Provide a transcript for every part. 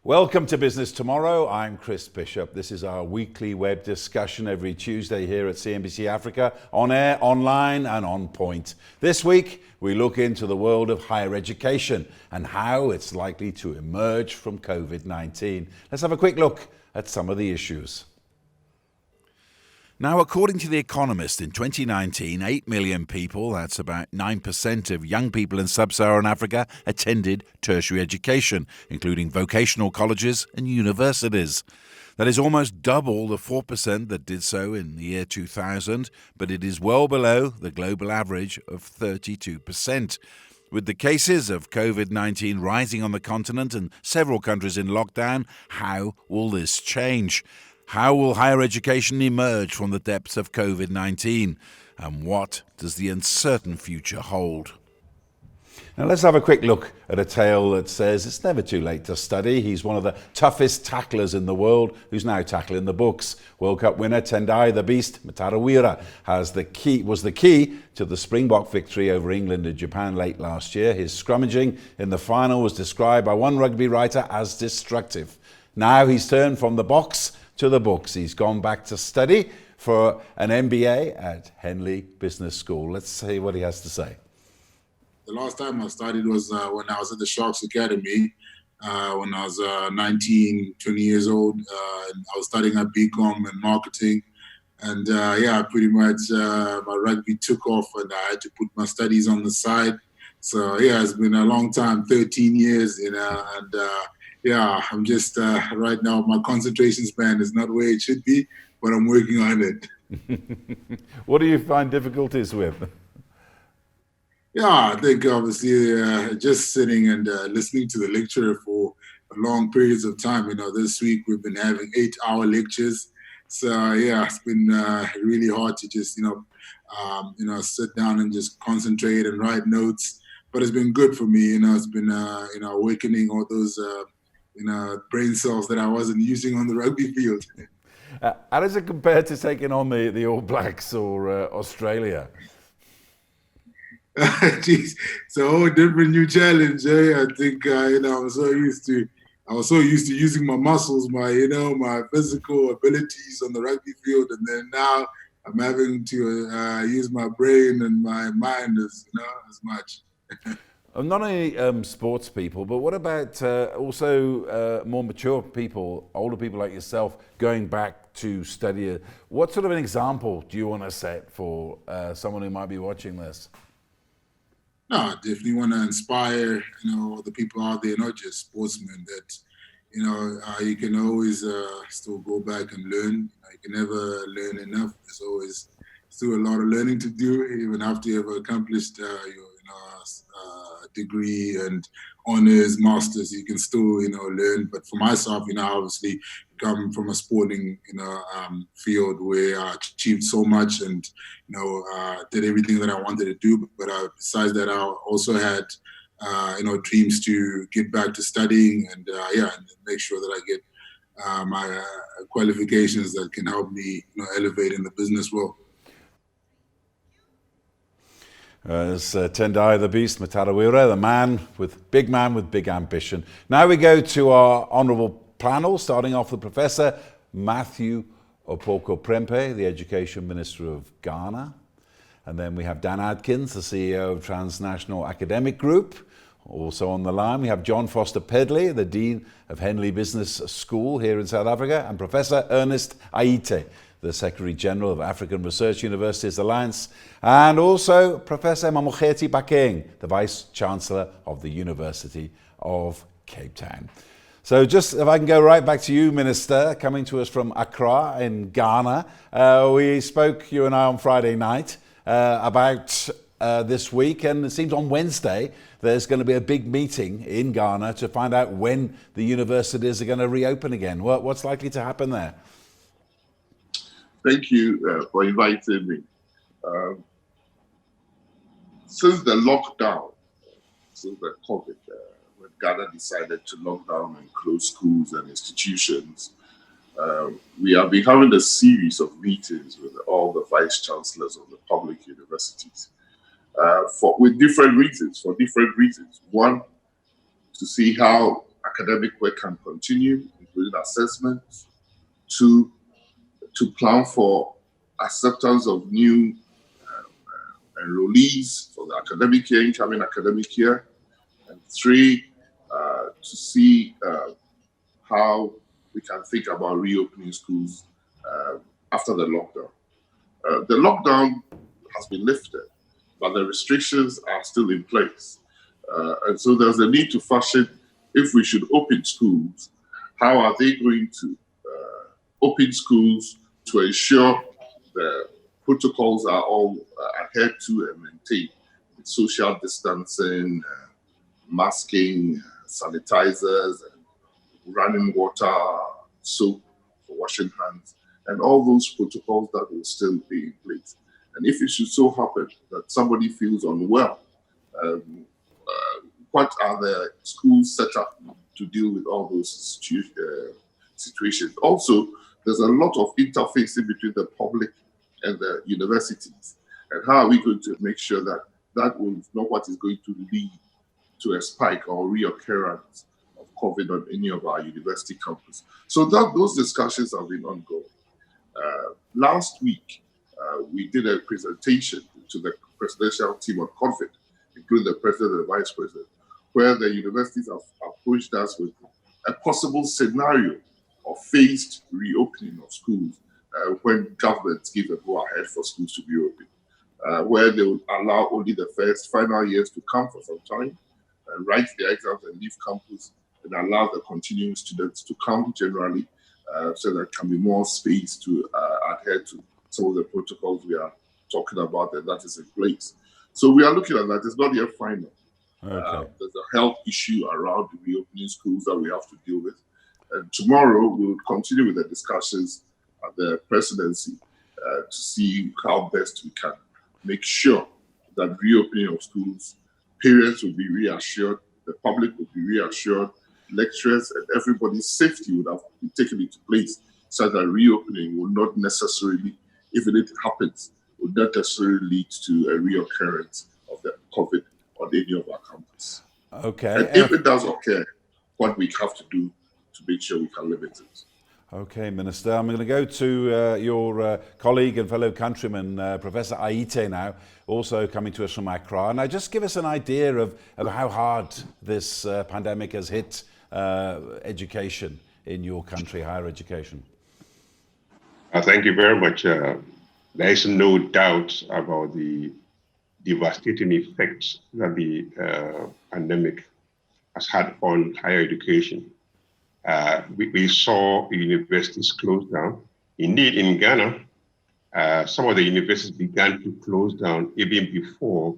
Welcome to Business Tomorrow. I'm Chris Bishop. This is our weekly web discussion every Tuesday here at CNBC Africa, on air, online and on point. This week, we look into the world of higher education and how it's likely to emerge from COVID-19. Let's have a quick look at some of the issues. Now, according to The Economist, in 2019, 8 million people, that's about 9% of young people in sub-Saharan Africa, attended tertiary education, including vocational colleges and universities. That is almost double the 4% that did so in the year 2000, but it is well below the global average of 32%. With the cases of COVID-19 rising on the continent and several countries in lockdown, how will this change? How will higher education emerge from the depths of COVID-19? And what does the uncertain future hold? Now let's have a quick look at a tale that says it's never too late to study. He's one of the toughest tacklers in the world who's now tackling the books. World Cup winner Tendai the Beast Mtarawira was the key to the Springbok victory over England and Japan late last year. His scrummaging in the final was described by one rugby writer as destructive. Now he's turned from the box to the books. He's gone back to study for an MBA at Henley Business School. Let's see what he has to say. The last time I studied was when I was at the Sharks Academy, when I was 19, 20 years old. I was studying at BCom and marketing. And pretty much my rugby took off and I had to put my studies on the side. So it's been a long time, 13 years, I'm just right now, my concentration span is not where it should be, but I'm working on it. What do you find difficulties with? I think obviously just sitting and listening to the lecturer for long periods of time. This week we've been having 8-hour lectures. So it's been really hard to just, sit down and just concentrate and write notes. But it's been good for me. It's been, awakening all those brain cells that I wasn't using on the rugby field. How does it compare to taking on the All Blacks or Australia? Jeez, it's a whole different new challenge. I think I was so used to using my muscles, my physical abilities on the rugby field, and then now I'm having to use my brain and my mind as much. Not only sports people, but what about also more mature people, older people like yourself, going back to study? What sort of an example do you want to set for someone who might be watching this? No, I definitely want to inspire, the people out there, not just sportsmen, that, you can always still go back and learn. You can never learn enough. There's always still a lot of learning to do, even after you have accomplished your degree and honors, masters. You can still, learn. But for myself, obviously come from a sporting, field where I achieved so much and, did everything that I wanted to do. But besides that, I also had, dreams to get back to studying and make sure that I get my qualifications that can help me, elevate in the business world. It's Tendai the Beast Mtarawira, the man with big ambition. Now we go to our honourable panel, starting off with Professor Matthew Opoko-Prempeh, the Education Minister of Ghana. And then we have Dan Adkins, the CEO of Transnational Academic Group. Also on the line, we have John Foster-Pedley, the Dean of Henley Business School here in South Africa, and Professor Ernest Aite, the Secretary General of African Research Universities Alliance, and also Professor Mamokgethi Bakeng, the Vice Chancellor of the University of Cape Town. So just if I can go right back to you, Minister, coming to us from Accra in Ghana. We spoke, you and I, on Friday night about this week, and it seems on Wednesday there's going to be a big meeting in Ghana to find out when the universities are going to reopen again. What's likely to happen there? Thank you for inviting me. Since the lockdown, since the COVID, when Ghana decided to lock down and close schools and institutions, we have been having a series of meetings with all the vice chancellors of the public universities for different reasons. One, to see how academic work can continue, including assessments, to plan for acceptance of new enrollees for the academic year, incoming academic year, and 3, to see how we can think about reopening schools after the lockdown. The lockdown has been lifted, but the restrictions are still in place. And so there's a need to fashion, if we should open schools, how are they going to open schools to ensure the protocols are all adhered to and maintained, with social distancing, masking, sanitizers, and running water, soap for washing hands, and all those protocols that will still be in place. And if it should so happen that somebody feels unwell, what are the schools set up to deal with all those situations? Also, there's a lot of interfacing between the public and the universities. And how are we going to make sure that that will not what is going to lead to a spike or reoccurrence of COVID on any of our university campus? So those discussions have been ongoing. Last week, we did a presentation to the presidential team on COVID, including the president and the vice president, where the universities have approached us with a possible scenario of phased reopening of schools when governments give a go-ahead for schools to be open, where they would allow only the final years to come for some time, write their exams and leave campus, and allow the continuing students to come generally, so there can be more space to adhere to some of the protocols we are talking about, and that is in place. So we are looking at that. It's not yet final. Okay. There's a health issue around the reopening schools that we have to deal with. And tomorrow we'll continue with the discussions at the presidency to see how best we can make sure that reopening of schools, parents will be reassured, the public will be reassured, lecturers and everybody's safety would have been taken into place, so that reopening will not necessarily, even if it happens, would not necessarily lead to a reoccurrence of the COVID on any of our campus. Okay. And if it does occur, what we have to do to make sure we can limit it. Okay, Minister. I'm going to go to your colleague and fellow countryman, Professor Aite now, also coming to us from Accra. Now, just give us an idea of how hard this pandemic has hit education in your country, higher education. Thank you very much. There is no doubt about the devastating effects that the pandemic has had on higher education. We saw universities close down. Indeed, in Ghana, some of the universities began to close down even before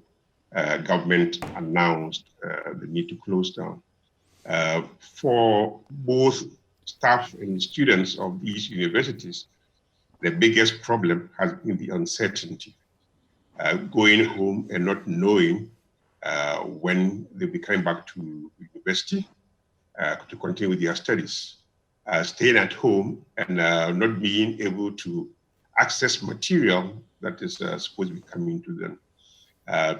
government announced the need to close down. For both staff and students of these universities, the biggest problem has been the uncertainty. Going home and not knowing when they'll be coming back to university to continue with their studies. Staying at home and not being able to access material that is supposed to be coming to them.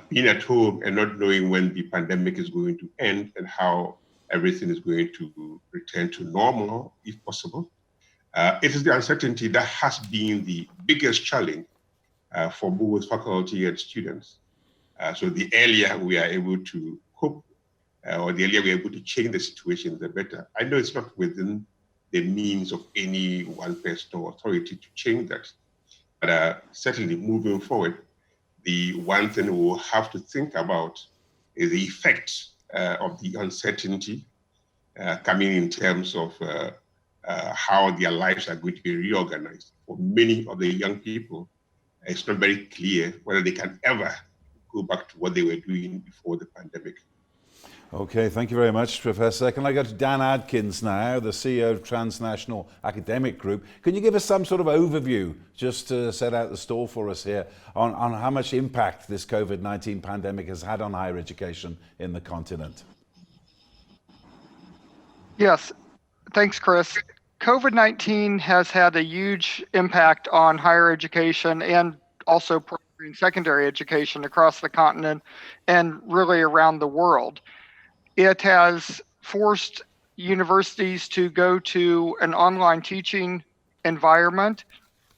Being at home and not knowing when the pandemic is going to end and how everything is going to return to normal, if possible. It is the uncertainty that has been the biggest challenge for both faculty and students. So the earlier we are able to cope, or the earlier we are able to change the situation, the better. I know it's not within the means of any one person or authority to change that, but certainly moving forward, the one thing we will have to think about is the effect of the uncertainty coming in terms of how their lives are going to be reorganized. For many of the young people, it's not very clear whether they can ever go back to what they were doing before the pandemic. Okay, thank you very much, Professor. Can I go to Dan Adkins now, the CEO of Transnational Academic Group? Can you give us some sort of overview, just to set out the stall for us here, on how much impact this COVID-19 pandemic has had on higher education in the continent? Yes, thanks, Chris. COVID-19 has had a huge impact on higher education and also primary and secondary education across the continent and really around the world. It has forced universities to go to an online teaching environment,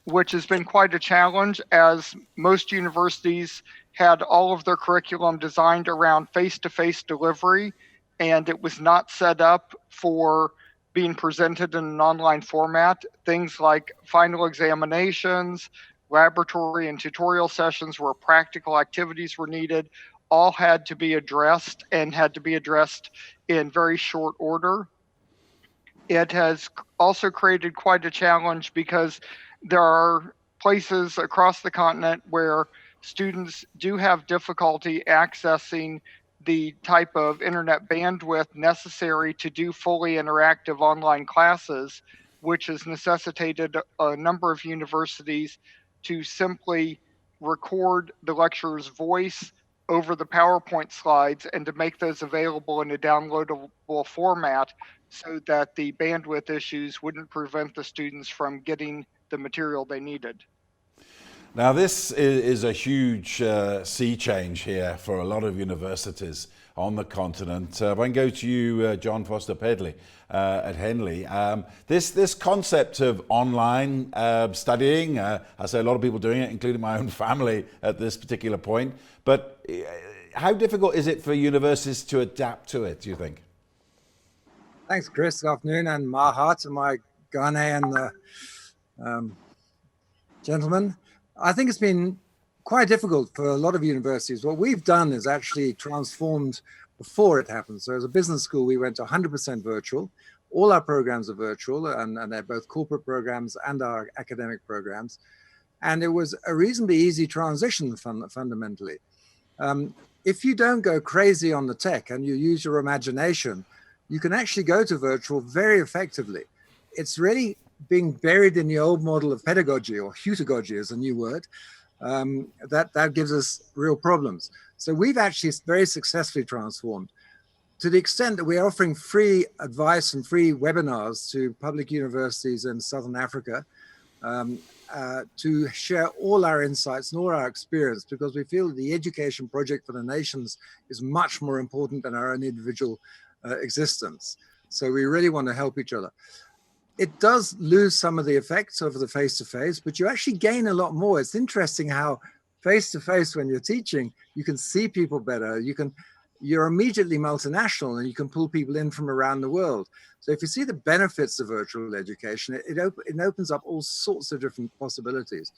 which has been quite a challenge, as most universities had all of their curriculum designed around face-to-face delivery, and it was not set up for being presented in an online format. Things like final examinations, laboratory and tutorial sessions where practical activities were needed, all had to be addressed, and had to be addressed in very short order. It has also created quite a challenge because there are places across the continent where students do have difficulty accessing the type of internet bandwidth necessary to do fully interactive online classes, which has necessitated a number of universities to simply record the lecturer's voice over the PowerPoint slides and to make those available in a downloadable format so that the bandwidth issues wouldn't prevent the students from getting the material they needed. Now, this is a huge sea change here for a lot of universities on the continent. If I can go to you, John Foster-Pedley at Henley. This concept of online studying, I say a lot of people doing it, including my own family at this particular point. But how difficult is it for universities to adapt to it, do you think? Thanks, Chris. Good afternoon, and Maha to my Ghanaian gentlemen. I think it's been quite difficult for a lot of universities. What we've done is actually transformed before it happened. So as a business school, we went to 100% virtual. All our programs are virtual, and they're both corporate programs and our academic programs. And it was a reasonably easy transition fundamentally. If you don't go crazy on the tech and you use your imagination, you can actually go to virtual very effectively. It's really being buried in the old model of pedagogy, or heutagogy is a new word, that gives us real problems. So we've actually very successfully transformed to the extent that we're offering free advice and free webinars to public universities in Southern Africa to share all our insights and all our experience, because we feel that the education project for the nations is much more important than our own individual existence. So we really want to help each other. It does lose some of the effects of the face-to-face, but you actually gain a lot more. It's interesting how face-to-face, when you're teaching, you can see people better. You're immediately multinational, and you can pull people in from around the world. So if you see the benefits of virtual education, it opens up all sorts of different possibilities.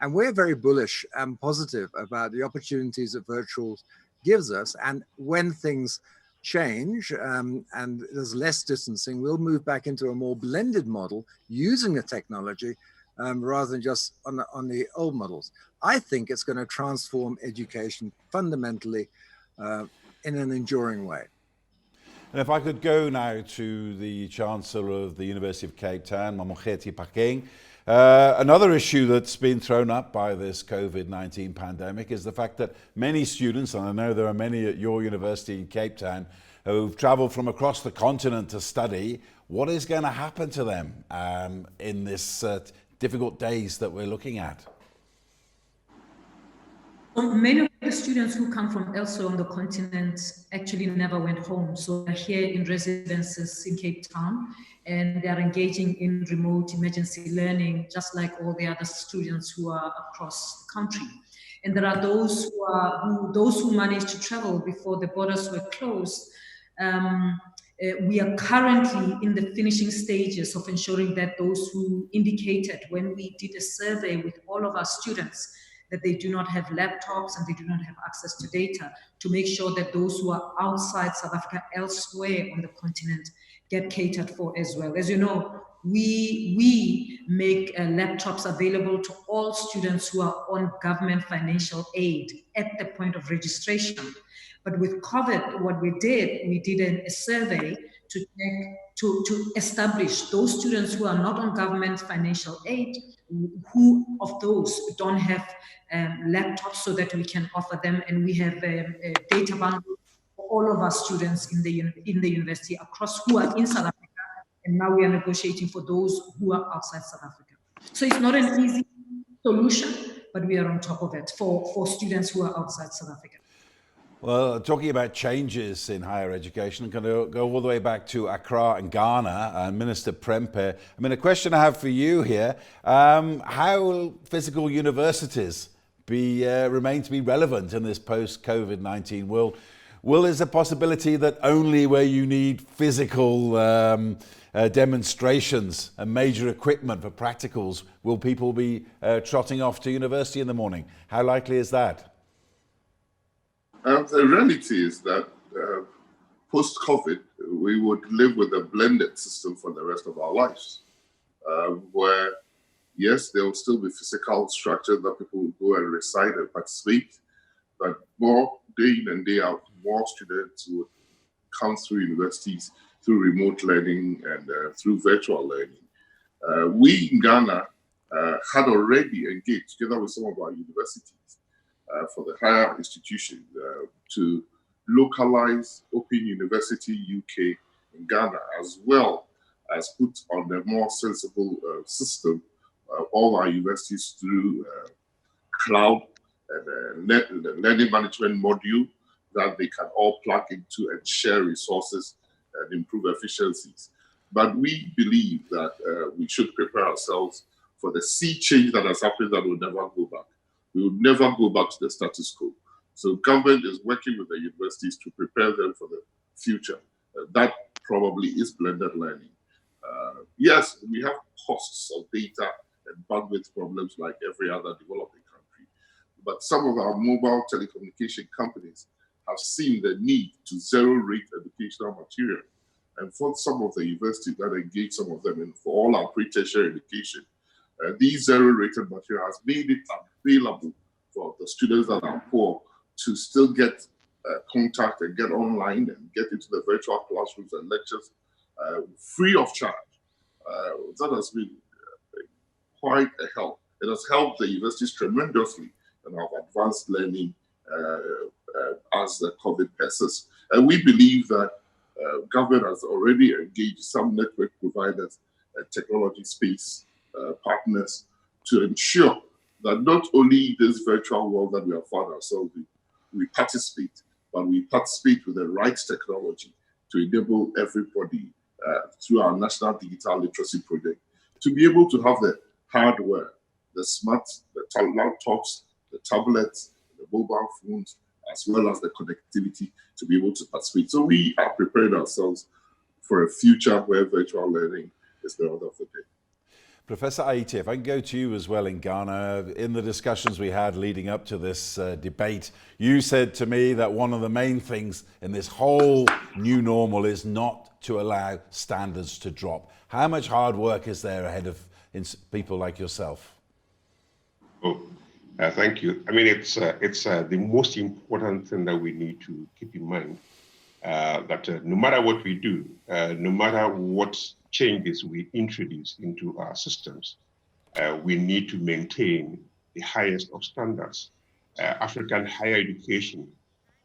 And we're very bullish and positive about the opportunities that virtual gives us. And when things change and there's less distancing, we'll move back into a more blended model using the technology rather than just on the old models. I think it's going to transform education fundamentally in an enduring way. And if I could go now to the Chancellor of the University of Cape Town, Mamokgethi Phakeng. Another issue that's been thrown up by this COVID-19 pandemic is the fact that many students, and I know there are many at your university in Cape Town, who've travelled from across the continent to study. What is going to happen to them in this difficult days that we're looking at? Well, many of the students who come from elsewhere on the continent actually never went home. So they're here in residences in Cape Town, and they're engaging in remote emergency learning, just like all the other students who are across the country. And there are those who managed to travel before the borders were closed. We are currently in the finishing stages of ensuring that those who indicated when we did a survey with all of our students that they do not have laptops and they do not have access to data, to make sure that those who are outside South Africa, elsewhere on the continent, get catered for as well. As you know, we make laptops available to all students who are on government financial aid at the point of registration. But with COVID, what we did a survey to establish those students who are not on government financial aid, who of those don't have laptops, so that we can offer them, and we have a data bundle for all of our students in the university across who are in South Africa, and now we are negotiating for those who are outside South Africa. So it's not an easy solution, but we are on top of it for students who are outside South Africa. Well, talking about changes in higher education, I'm going to go all the way back to Accra and Ghana, and Minister Prempeh. I mean, a question I have for you here, how will physical universities remain to be relevant in this post-COVID-19 world? Will there's a possibility that only where you need physical demonstrations and major equipment for practicals will people be trotting off to university in the morning? How likely is that? The reality is that post-COVID, we would live with a blended system for the rest of our lives, where, yes, there will still be physical structure that people will go and recite and participate, but more day in and day out, more students would come through universities through remote learning and through virtual learning. We in Ghana had already engaged together with some of our universities for the higher institutions to localize Open University UK in Ghana, as well as put on a more sensible system all our universities through cloud and learning management module that they can all plug into and share resources and improve efficiencies. But we believe that we should prepare ourselves for the sea change that has happened that will never go back. We will never go back to the status quo. So government is working with the universities to prepare them for the future. That probably is blended learning. Yes, we have costs of data and bandwidth problems like every other developing country. But some of our mobile telecommunication companies have seen the need to zero-rate educational material. And for some of the universities that engage some of them in for all our pre-tertiary education, these zero-rated material has made it available for the students that are poor to still get contact and get online and get into the virtual classrooms and lectures free of charge. That has been quite a help. It has helped the universities tremendously in our advanced learning as the COVID persists. And we believe that government has already engaged some network providers and technology space partners to ensure that not only this virtual world that we have found ourselves in, we participate, but we participate with the right technology to enable everybody through our National Digital Literacy Project to be able to have the hardware, the laptops, the tablets, the mobile phones, as well as the connectivity to be able to participate. So we are preparing ourselves for a future where virtual learning is the order of the day. Professor Aite, if I can go to you as well in Ghana, in the discussions we had leading up to this debate, you said to me that one of the main things in this whole new normal is not to allow standards to drop. How much hard work is there ahead of people like yourself? Thank you. I mean, it's the most important thing that we need to keep in mind, that no matter what we do, no matter what changes we introduce into our systems, we need to maintain the highest of standards. African higher education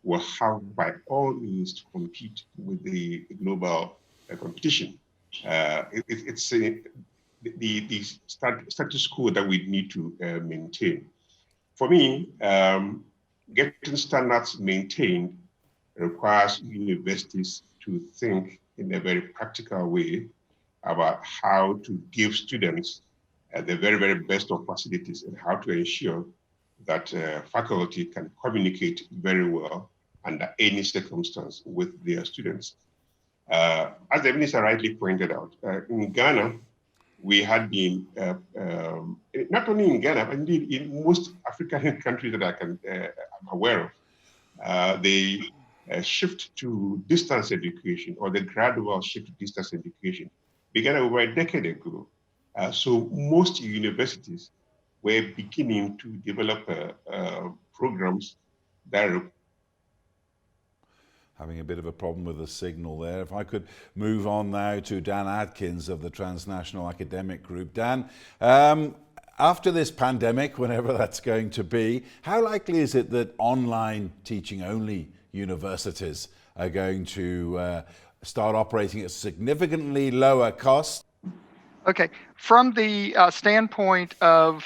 will have by all means to compete with the global competition. It's the status quo that we need to maintain. For me, getting standards maintained requires universities to think in a very practical way about how to give students the very, very best of facilities and how to ensure that faculty can communicate very well under any circumstance with their students. As the minister rightly pointed out, in Ghana, we had been, not only in Ghana, but indeed in most African countries that I'm aware of, the shift to distance education, or the gradual shift to distance education, began over a decade ago. So most universities were beginning to develop programs that are having a bit of a problem with the signal there. If I could move on now to Dan Atkins of the Transnational Academic Group. Dan, after this pandemic, whenever that's going to be, how likely is it that online teaching only universities are going to start operating at significantly lower cost? Okay, from the standpoint of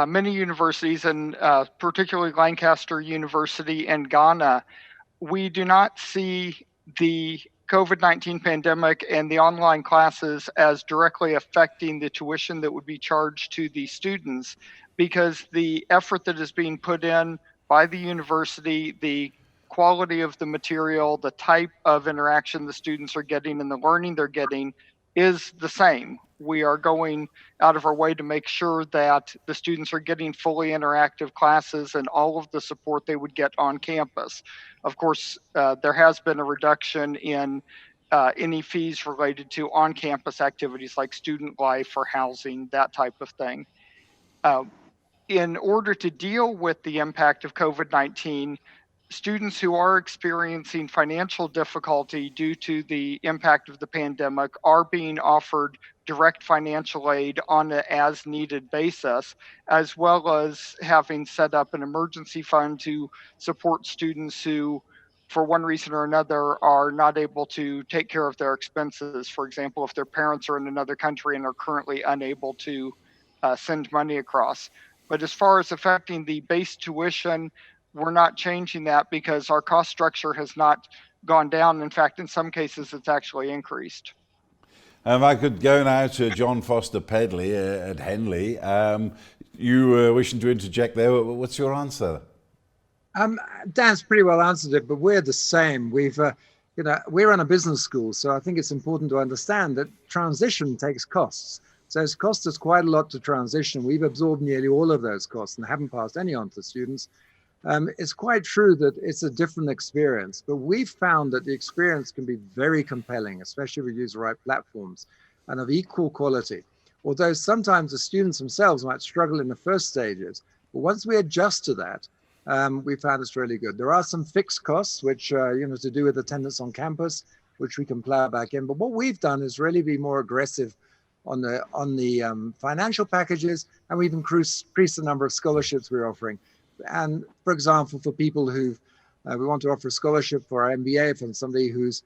many universities, and particularly Lancaster University in Ghana, we do not see the COVID-19 pandemic and the online classes as directly affecting the tuition that would be charged to the students, because the effort that is being put in by the university, the quality of the material, the type of interaction the students are getting and the learning they're getting is the same. We are going out of our way to make sure that the students are getting fully interactive classes and all of the support they would get on campus. Of course, there has been a reduction in any fees related to on-campus activities like student life or housing, that type of thing. In order to deal with the impact of COVID-19, students who are experiencing financial difficulty due to the impact of the pandemic are being offered direct financial aid on an as-needed basis, as well as having set up an emergency fund to support students who, for one reason or another, are not able to take care of their expenses. For example, if their parents are in another country and are currently unable to send money across. But as far as affecting the base tuition, we're not changing that because our cost structure has not gone down. In fact, in some cases, it's actually increased. If I could go now to John Foster-Pedley at Henley. You were wishing to interject there. What's your answer? Dan's pretty well answered it, but we're the same. We're on a business school, so I think it's important to understand that transition takes costs. So it's cost us quite a lot to transition. We've absorbed nearly all of those costs and haven't passed any on to students. It's quite true that it's a different experience, but we've found that the experience can be very compelling, especially if we use the right platforms, and of equal quality. Although sometimes the students themselves might struggle in the first stages, but once we adjust to that, we found it's really good. There are some fixed costs, which to do with attendance on campus, which we can plow back in. But what we've done is really be more aggressive on the financial packages, and we've increased the number of scholarships we're offering. And for example, for people who we want to offer a scholarship for our MBA from somebody who's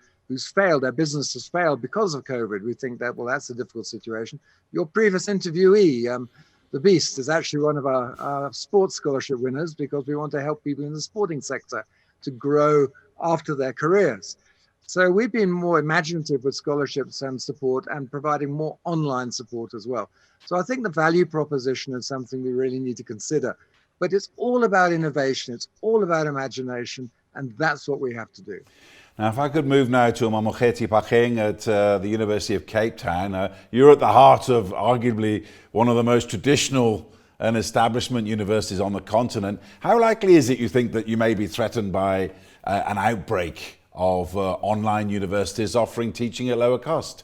failed, their business has failed because of COVID. We think that, well, that's a difficult situation. Your previous interviewee, the Beast, is actually one of our sports scholarship winners, because we want to help people in the sporting sector to grow after their careers. So we've been more imaginative with scholarships and support, and providing more online support as well. So I think the value proposition is something we really need to consider. But it's all about innovation, it's all about imagination, and that's what we have to do. Now, if I could move now to Mamokgethi Phakeng at the University of Cape Town. You're at the heart of arguably one of the most traditional and establishment universities on the continent. How likely is it, you think, that you may be threatened by an outbreak of online universities offering teaching at lower cost?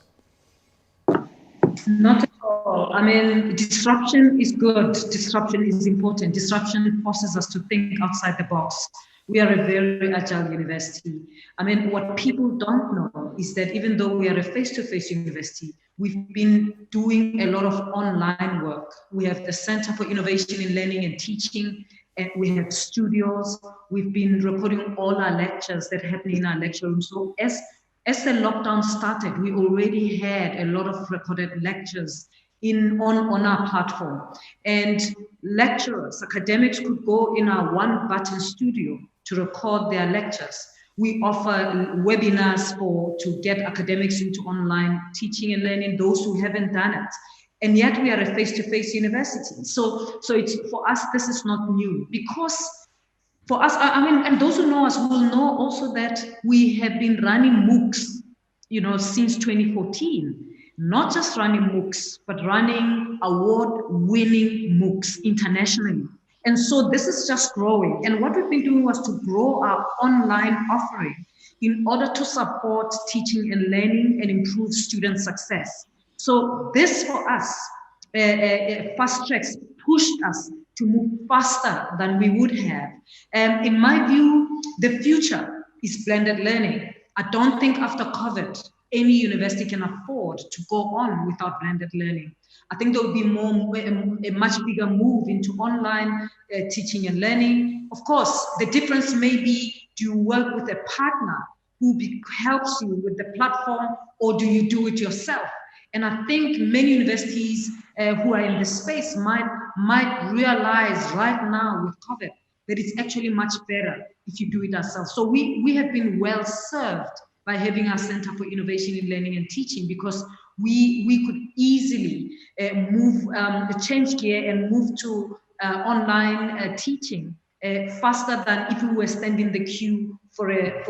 Not at all. I mean, disruption is good. Disruption is important. Disruption forces us to think outside the box. We are a very agile university. I mean, what people don't know is that even though we are a face-to-face university, we've been doing a lot of online work. We have the Center for Innovation in Learning and Teaching, and we have studios. We've been recording all our lectures that happen in our lecture room. So as the lockdown started, we already had a lot of recorded lectures on our platform. And lecturers, academics could go in our one-button studio to record their lectures. We offer webinars to get academics into online teaching and learning, those who haven't done it. And yet we are a face-to-face university. So it's, for us, this is not new, because for us, I mean, and those who know us will know also that we have been running MOOCs, since 2014. Not just running MOOCs, but running award-winning MOOCs internationally. And so this is just growing. And what we've been doing was to grow our online offering in order to support teaching and learning and improve student success. So this, for us, fast tracks pushed us to move faster than we would have. In my view, the future is blended learning. I don't think after COVID, any university can afford to go on without blended learning. I think there will be a much bigger move into online teaching and learning. Of course, the difference may be, do you work with a partner who helps you with the platform, or do you do it yourself? And I think many universities who are in this space might realize right now with COVID that it's actually much better if you do it ourselves. So we have been well served by having our Center for Innovation in Learning and Teaching, because we could easily change gear and move to online teaching faster than if we were standing the queue for a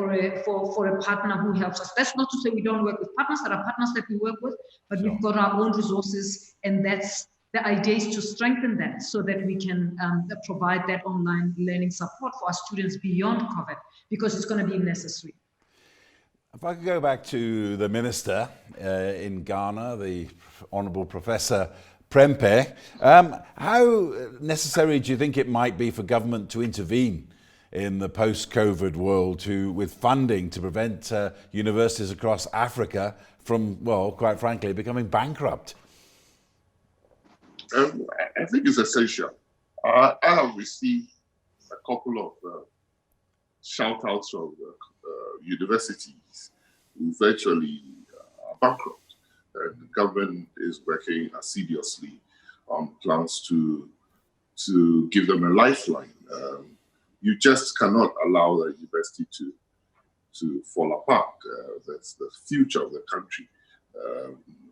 partner who helps us. That's not to say we don't work with partners. There are partners that we work with, but we've got our own resources, and that's the idea, is to strengthen that so that we can provide that online learning support for our students beyond COVID, because it's going to be necessary. If I could go back to the minister in Ghana, the Honourable Professor Prempeh, how necessary do you think it might be for government to intervene in the post-COVID world with funding to prevent universities across Africa from, well, quite frankly, becoming bankrupt? I think it's essential. I have received a couple of shout-outs from universities who virtually are bankrupt. The government is working assiduously on plans to give them a lifeline. You just cannot allow the university to fall apart. That's the future of the country.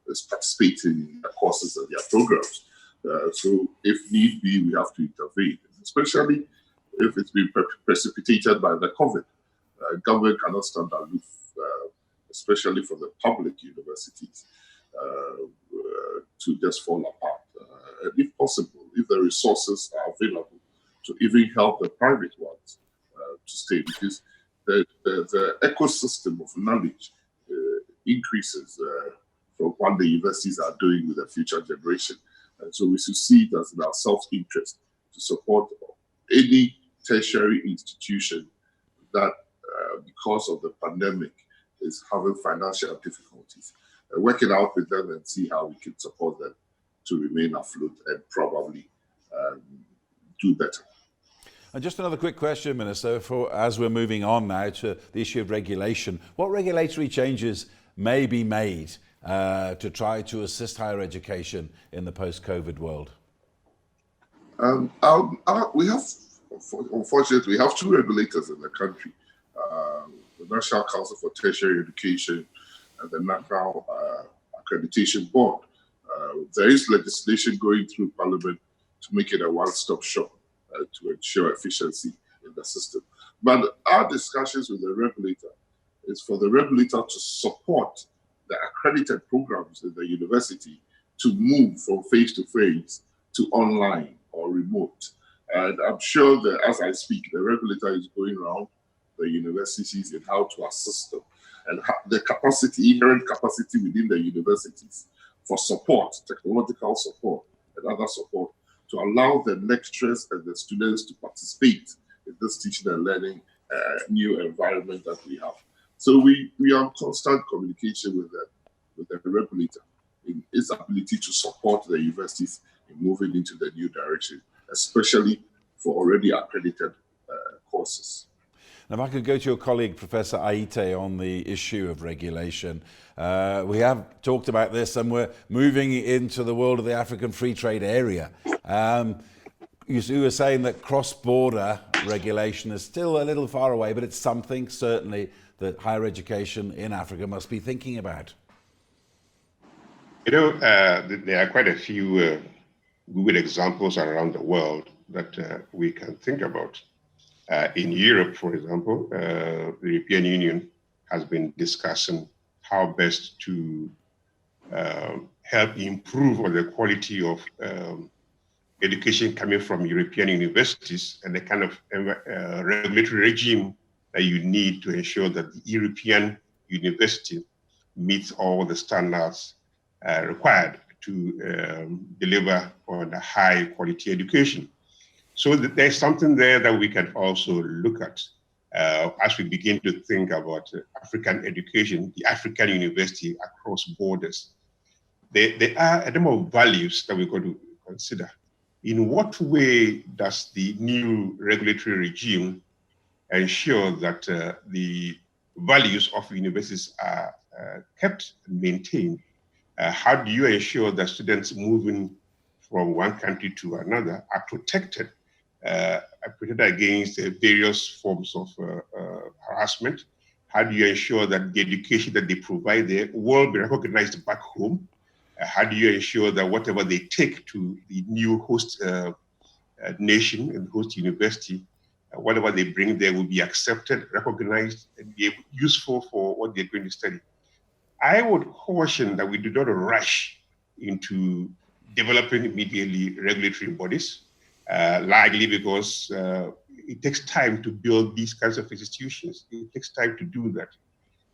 Is participating in their courses and their programs. So if need be, we have to intervene, especially if it's been precipitated by the COVID. Government cannot stand aloof, especially for the public universities, to just fall apart. And if possible, if the resources are available, to even help the private ones to stay, because the ecosystem of knowledge increases from what the universities are doing with the future generation. And so we should see it as in our self-interest to support any tertiary institution that, because of the pandemic, is having financial difficulties. Work it out with them and see how we can support them to remain afloat and probably do better. And just another quick question, Minister, as we're moving on now to the issue of regulation, what regulatory changes may be made to try to assist higher education in the post-COVID world? We have, unfortunately, we have two regulators in the country, the National Council for Tertiary Education and the National Accreditation Board. There is legislation going through Parliament to make it a one-stop shop to ensure efficiency in the system. But our discussions with the regulator is for the regulator to support the accredited programs in the university to move from face-to-face to online or remote. And I'm sure that as I speak, the regulator is going around the universities in how to assist them and the capacity, inherent capacity within the universities for support, technological support and other support, to allow the lecturers and the students to participate in this teaching and learning new environment that we have. So we are in constant communication with the regulator in its ability to support the universities in moving into the new direction, especially for already accredited courses. Now, if I could go to your colleague, Professor Aite, on the issue of regulation. We have talked about this, and we're moving into the world of the African Free Trade Area. You were saying that cross-border regulation is still a little far away, but it's something certainly that higher education in Africa must be thinking about. You know, there are quite a few good examples around the world that we can think about. In Europe, for example, the European Union has been discussing how best to help improve on the quality of education coming from European universities and the kind of regulatory regime that you need to ensure that the European university meets all the standards required to deliver on a high quality education. So there's something there that we can also look at as we begin to think about African education, the African university across borders. There are a number of values that we've got to consider. In what way does the new regulatory regime ensure that the values of universities are kept and maintained? How do you ensure that students moving from one country to another are protected protect against various forms of harassment? How do you ensure that the education that they provide there will be recognized back home? How do you ensure that whatever they take to the new host nation and host university, whatever they bring there will be accepted, recognized, and be useful for what they're going to study? I would caution that we do not rush into developing immediately regulatory bodies, largely because it takes time to build these kinds of institutions. It takes time to do that.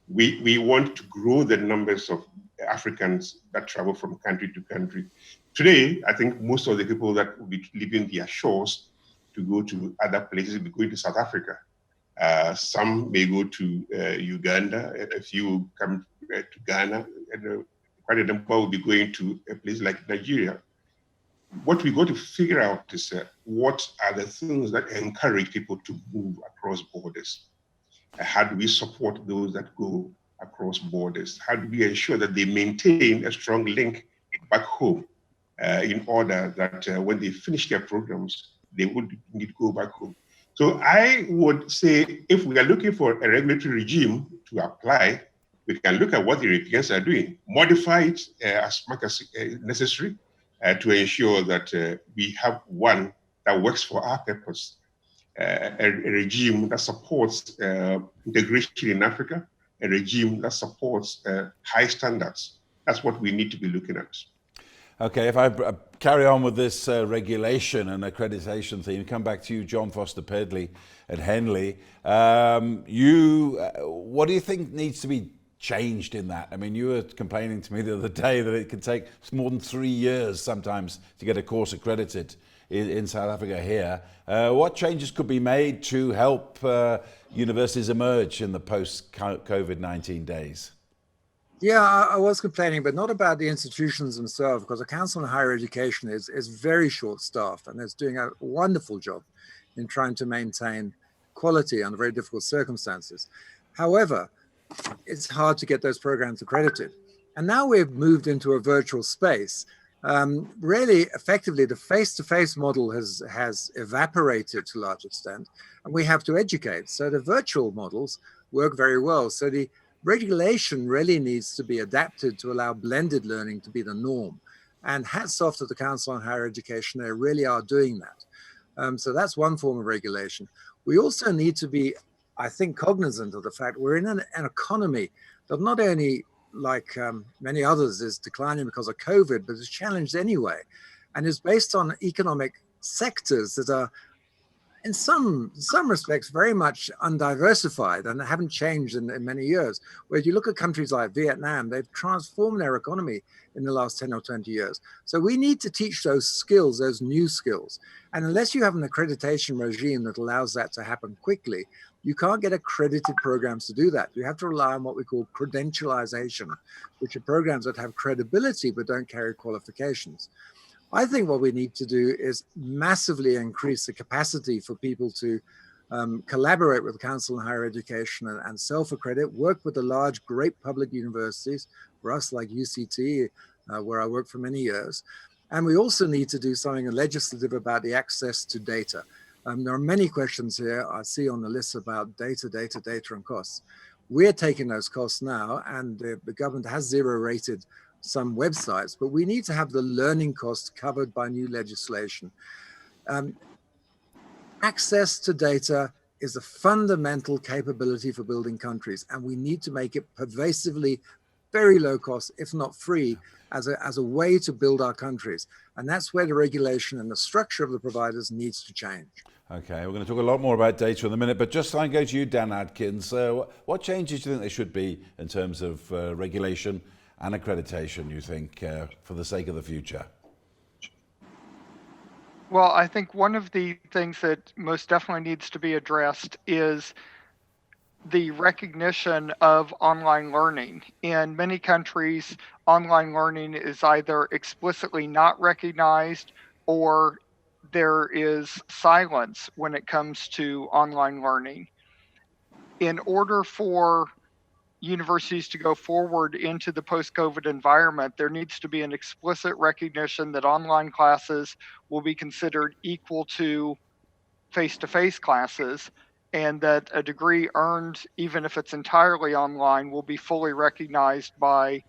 We want to grow the numbers of Africans that travel from country to country. Today, I think most of the people that will be leaving their shores to go to other places will be going to South Africa. Some may go to Uganda, a few come to Ghana, and quite a number will be going to a place like Nigeria. What we got to figure out is what are the things that encourage people to move across borders? How do we support those that go across borders? How do we ensure that they maintain a strong link back home in order that when they finish their programs, they would need to go back home? So I would say if we are looking for a regulatory regime to apply, we can look at what the Europeans are doing, modify it as much as necessary to ensure that we have one that works for our purpose. A regime that supports integration in Africa, a regime that supports high standards. That's what we need to be looking at. Okay, if I carry on with this regulation and accreditation theme, come back to you, John Foster-Pedley at Henley. What do you think needs to be changed in that? I mean, you were complaining to me the other day that it could take more than 3 years sometimes to get a course accredited in South Africa here. What changes could be made to help universities emerge in the post-COVID-19 days? Yeah, I was complaining, but not about the institutions themselves, because the Council on Higher Education is very short-staffed and is doing a wonderful job in trying to maintain quality under very difficult circumstances. However, it's hard to get those programs accredited. And now we've moved into a virtual space. Really, effectively, the face-to-face model has evaporated to a large extent, and we have to educate. So the virtual models work very well. So the regulation really needs to be adapted to allow blended learning to be the norm. And hats off to the Council on Higher Education, they really are doing that. So that's one form of regulation. We also need to be, I think, cognizant of the fact we're in an economy that not only, like many others, is declining because of COVID, but is challenged anyway, and is based on economic sectors that are, in some respects, very much undiversified and haven't changed in many years. Where you look at countries like Vietnam, they've transformed their economy in the last 10 or 20 years. So we need to teach those skills, those new skills. And unless you have an accreditation regime that allows that to happen quickly, you can't get accredited programs to do that. You have to rely on what we call credentialization, which are programs that have credibility but don't carry qualifications. I think what we need to do is massively increase the capacity for people to collaborate with the Council on Higher Education and self-accredit, work with the large, great public universities, for us like UCT, where I worked for many years. And we also need to do something legislative about the access to data. There are many questions here I see on the list about data, and costs. We're taking those costs now, and the government has zero-rated some websites, but we need to have the learning costs covered by new legislation. Access to data is a fundamental capability for building countries, and we need to make it pervasively very low cost, if not free, as a way to build our countries. And that's where the regulation and the structure of the providers needs to change. Okay, we're going to talk a lot more about data in a minute, but just so I go to you, Dan Adkins, what changes do you think there should be in terms of regulation and accreditation, you think, for the sake of the future? Well, I think one of the things that most definitely needs to be addressed is the recognition of online learning. In many countries, online learning is either explicitly not recognized or there is silence when it comes to online learning. In order for universities to go forward into the post-COVID environment, there needs to be an explicit recognition that online classes will be considered equal to face-to-face classes, and that a degree earned, even if it's entirely online, will be fully recognized by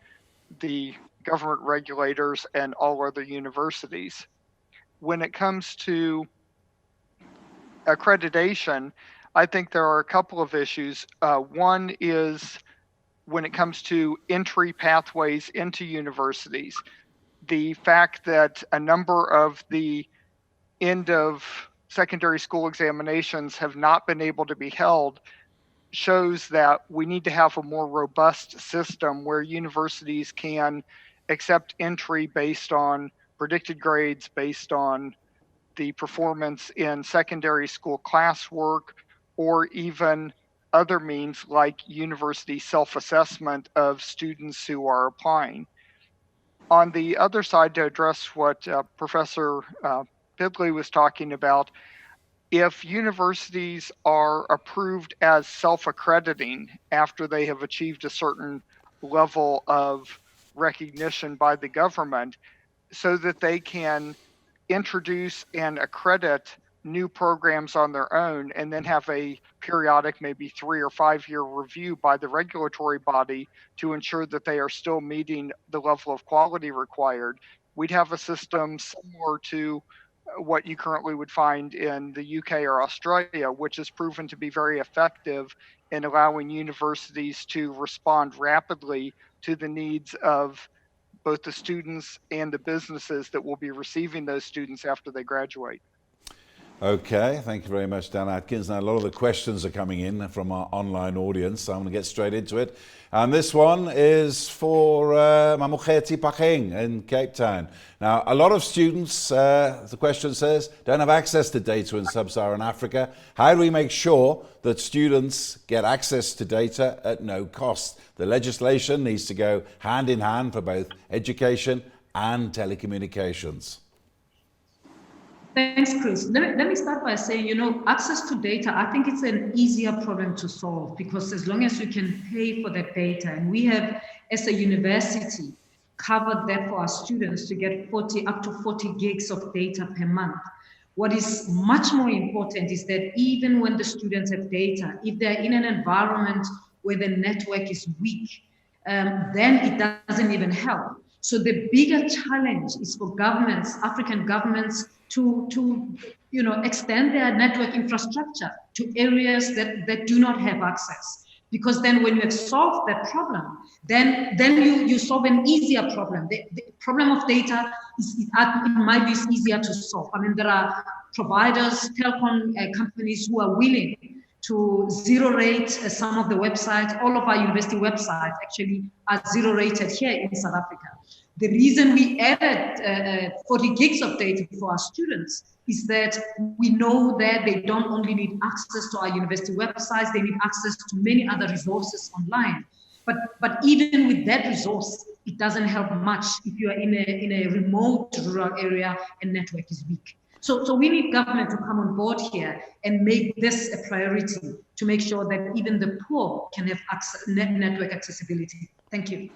the government regulators and all other universities. When it comes to accreditation, I think there are a couple of issues. One is when it comes to entry pathways into universities. The fact that a number of the end of secondary school examinations have not been able to be held shows that we need to have a more robust system where universities can accept entry based on predicted grades, based on the performance in secondary school classwork, or even other means like university self-assessment of students who are applying. On the other side, to address what Professor Pedley was talking about, if universities are approved as self-accrediting after they have achieved a certain level of recognition by the government, so that they can introduce and accredit new programs on their own and then have a periodic, maybe 3 or 5 year review by the regulatory body to ensure that they are still meeting the level of quality required, we'd have a system similar to what you currently would find in the UK or Australia, which has proven to be very effective in allowing universities to respond rapidly to the needs of both the students and the businesses that will be receiving those students after they graduate. Okay, thank you very much, Dan Atkins. Now, a lot of the questions are coming in from our online audience, so I'm going to get straight into it. And this one is for Mamuketi Pacheng in Cape Town. Now, a lot of students, the question says, don't have access to data in sub-Saharan Africa. How do we make sure that students get access to data at no cost? The legislation needs to go hand in hand for both education and telecommunications. Thanks, Chris. Let me start by saying, access to data, I think it's an easier problem to solve, because as long as you can pay for that data, and we have, as a university, covered that for our students to get up to 40 gigs of data per month. What is much more important is that even when the students have data, if they're in an environment where the network is weak, then it doesn't even help. So the bigger challenge is for governments, African governments, to extend their network infrastructure to areas that do not have access. Because then when you have solved that problem, then you solve an easier problem. The problem of data it might be easier to solve. I mean, there are providers, telecom companies who are willing to zero rate some of the websites. All of our university websites actually are zero rated here in South Africa. The reason we added 40 gigs of data for our students is that we know that they don't only need access to our university websites, they need access to many other resources online. But even with that resource, it doesn't help much if you are in a remote rural area and network is weak. So we need government to come on board here and make this a priority to make sure that even the poor can have access, network accessibility. Thank you.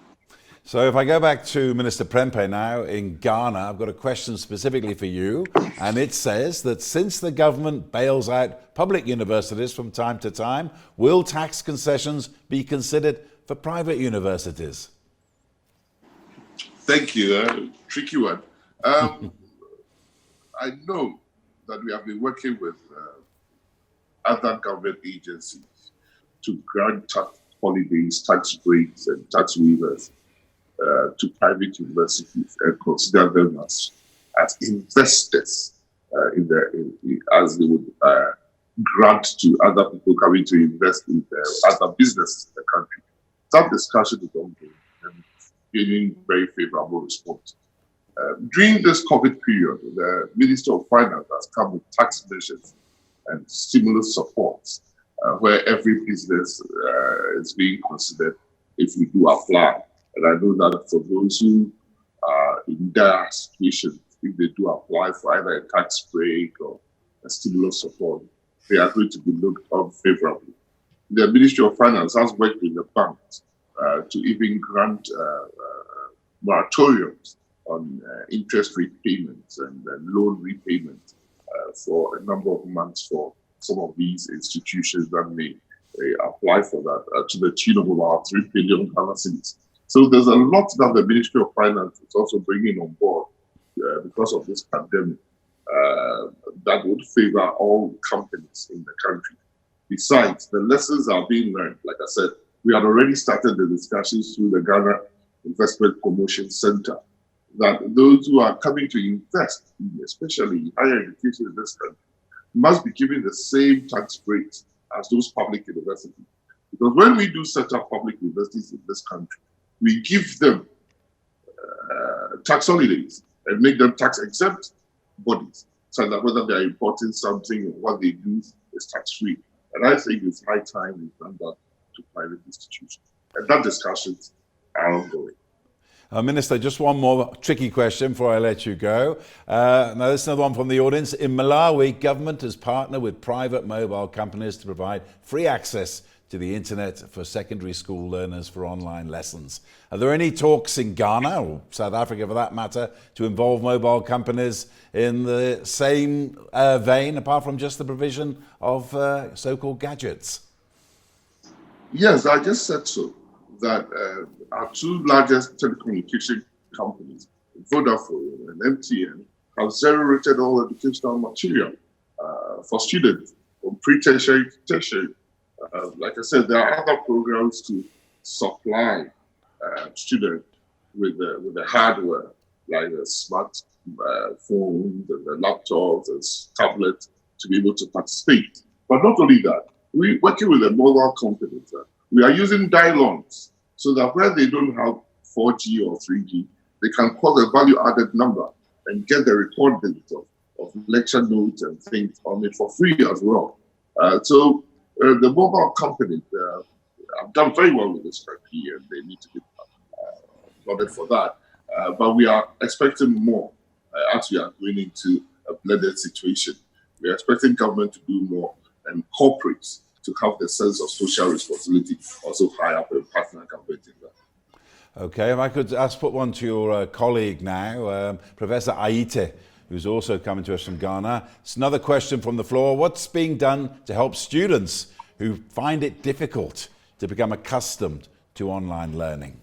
So if I go back to Minister Prempeh now in Ghana, I've got a question specifically for you. And it says that since the government bails out public universities from time to time, will tax concessions be considered for private universities? Thank you. Tricky one. I know that we have been working with other government agencies to grant tax holidays, tax breaks, and tax waivers to private universities and consider them as investors as they would grant to other people coming to invest in other businesses in the country. That discussion is ongoing and gaining very favorable response. During this COVID period, the Minister of Finance has come with tax measures and stimulus supports where every business is being considered if we do apply. And I know that for those who are in dire situations, if they do apply for either a tax break or a stimulus support, they are going to be looked on favorably. The Ministry of Finance has worked with the banks to even grant moratoriums on interest rate payments and loan repayments for a number of months for some of these institutions that may apply for that to the tune of about 3 billion Ghana cedis. So there's a lot that the Ministry of Finance is also bringing on board because of this pandemic that would favor all companies in the country. Besides, the lessons are being learned. Like I said, we had already started the discussions through the Ghana Investment Promotion Center that those who are coming to invest, especially in higher education in this country, must be given the same tax breaks as those public universities. Because when we do set up public universities in this country, we give them tax holidays and make them tax exempt bodies, so that whether they're importing something or what they do is tax free. And I think it's high time we've done that to private institutions. And that discussions are ongoing. Minister, just one more tricky question before I let you go. Now, this is another one from the audience. In Malawi, government has partnered with private mobile companies to provide free access to the internet for secondary school learners for online lessons. Are there any talks in Ghana, or South Africa for that matter, to involve mobile companies in the same vein, apart from just the provision of so-called gadgets? Yes, I just said so. That our two largest telecommunication companies, Vodafone and MTN, have zero-rated all educational material for students from pre-tertiary to tertiary. Like I said, there are other programs to supply students with the hardware, like the smart phones and the laptops and tablets to be able to participate. But not only that, we're working with the mobile companies. We are using dial-ons so that where they don't have 4G or 3G, they can call a value-added number and get the recordings of lecture notes and things on it for free as well. So the mobile companies have done very well with this country, and they need to be applauded for that. But we are expecting more as we are going into a blended situation. We are expecting government to do more and corporates to have the sense of social responsibility also high up in partner government in that. Okay, if I could put one to your colleague now, Professor Aite, who's also coming to us from Ghana. It's another question from the floor. What's being done to help students who find it difficult to become accustomed to online learning?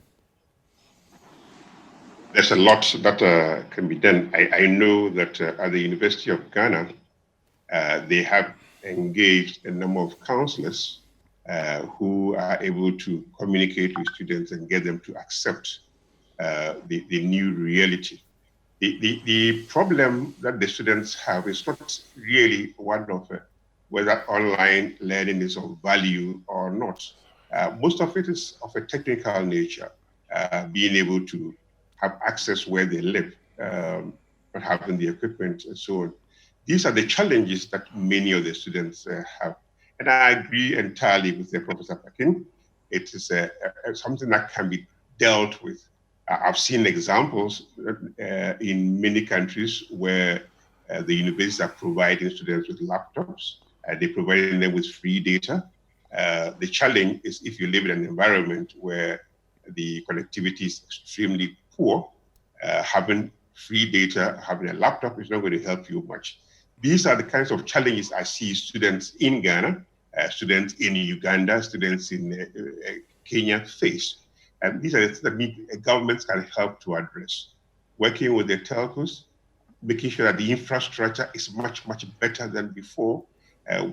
There's a lot that can be done. I know that at the University of Ghana, they have engaged a number of counselors who are able to communicate with students and get them to accept the new reality. The problem that the students have is not really one of whether online learning is of value or not. Most of it is of a technical nature, being able to have access where they live, not having the equipment and so on. These are the challenges that many of the students have. And I agree entirely with Professor Pakin. It is something that can be dealt with. I've seen examples in many countries where the universities are providing students with laptops, they're providing them with free data. The challenge is if you live in an environment where the connectivity is extremely poor, having free data, having a laptop is not going to help you much. These are the kinds of challenges I see students in Ghana, students in Uganda, students in Kenya face. And these are the things that governments can help to address. Working with the telcos, making sure that the infrastructure is much, much better than before,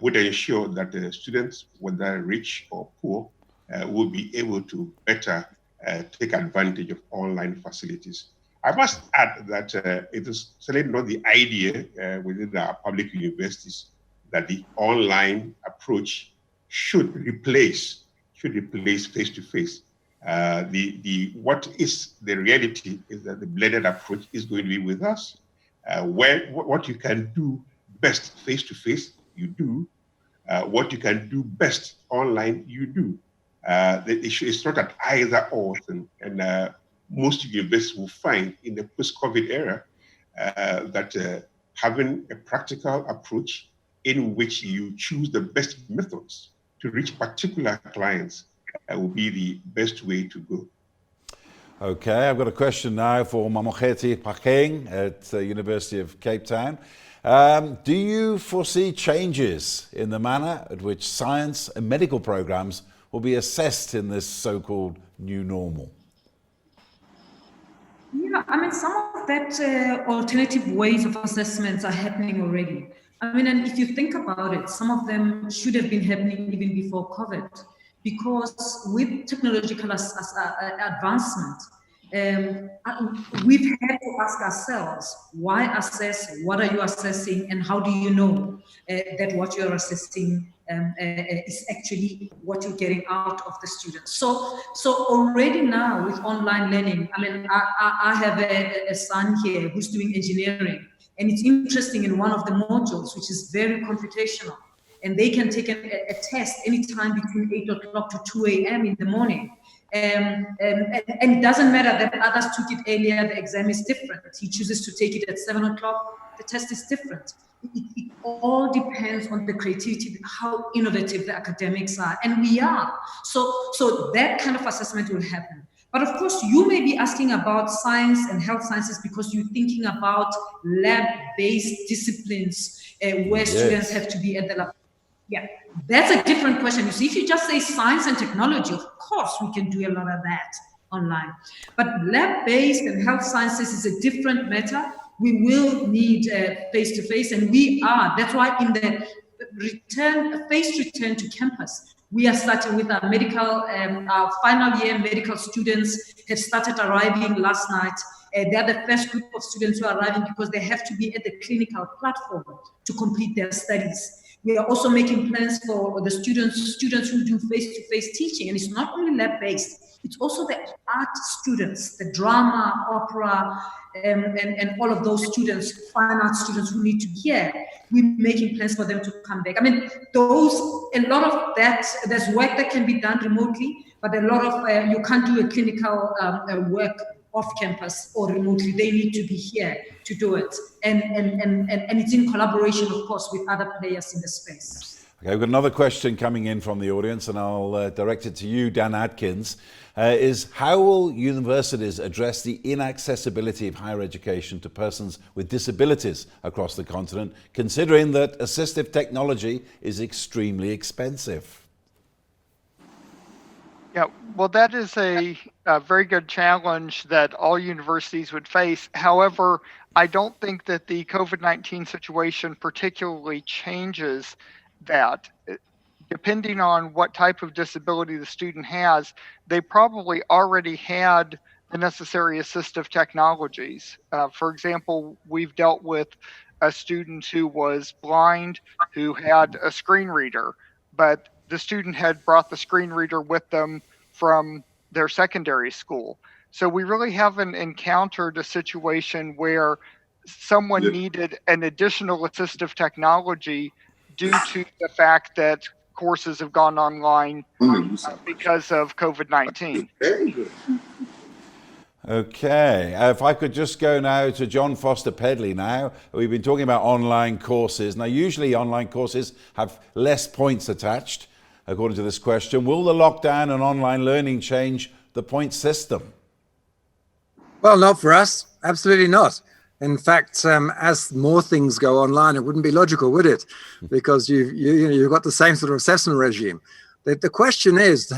would ensure that the students, whether rich or poor, will be able to better take advantage of online facilities. I must add that it is certainly not the idea within our public universities that the online approach should replace face-to-face. What is the reality is that the blended approach is going to be with us. What you can do best face-to-face, you do. What you can do best online, you do. The issue is not an either or thing. And most universities will find in the post-COVID era that having a practical approach in which you choose the best methods to reach particular clients will be the best way to go. Okay, I've got a question now for Mamokgethi Phakeng at the University of Cape Town. Do you foresee changes in the manner at which science and medical programs will be assessed in this so-called new normal? Yeah, I mean, some of that alternative ways of assessments are happening already. I mean, and if you think about it, some of them should have been happening even before COVID, because with technological advancement, we've had to ask ourselves, why assess, what are you assessing, and how do you know that what you're assessing is actually what you're getting out of the students. So already now with online learning, I mean, I have a son here who's doing engineering, and it's interesting in one of the modules, which is very computational, and they can take a test anytime between 8 o'clock to 2 a.m. in the morning. And it doesn't matter that others took it earlier, the exam is different. He chooses to take it at 7 o'clock, the test is different. It all depends on the creativity, how innovative the academics are, and we are. So that kind of assessment will happen. But of course, you may be asking about science and health sciences because you're thinking about lab-based disciplines where students have to be at the lab. Yeah, that's a different question. You see, if you just say science and technology, of course, we can do a lot of that online. But lab-based and health sciences is a different matter. We will need face-to-face, and we are. That's why in the phased return to campus, we are starting with our medical, our final year medical students have started arriving last night. They're the first group of students who are arriving because they have to be at the clinical platform to complete their studies. We are also making plans for the students who do face-to-face teaching, and it's not only lab-based, it's also the art students, the drama, opera, and all of those students, fine art students who need to be here. We're making plans for them to come back. I mean, a lot of that, there's work that can be done remotely, but a lot of, you can't do a clinical work off campus or remotely. They need to be here to do it. And it's in collaboration, of course, with other players in the space. Okay, we've got another question coming in from the audience, and I'll direct it to you, Dan Atkins. Is how will universities address the inaccessibility of higher education to persons with disabilities across the continent, considering that assistive technology is extremely expensive? Yeah, well, that is a very good challenge that all universities would face. However, I don't think that the COVID-19 situation particularly changes that. Depending on what type of disability the student has, they probably already had the necessary assistive technologies. For example, we've dealt with a student who was blind who had a screen reader, but the student had brought the screen reader with them from their secondary school. So we really haven't encountered a situation where someone needed an additional assistive technology due to the fact that courses have gone online because of COVID-19. Okay, if I could just go now to John Foster-Pedley now. We've been talking about online courses. Now, usually online courses have less points attached, according to this question. Will the lockdown and online learning change the point system? Well, not for us. Absolutely not. In fact, as more things go online, it wouldn't be logical, would it? Because you've got the same sort of assessment regime. The question is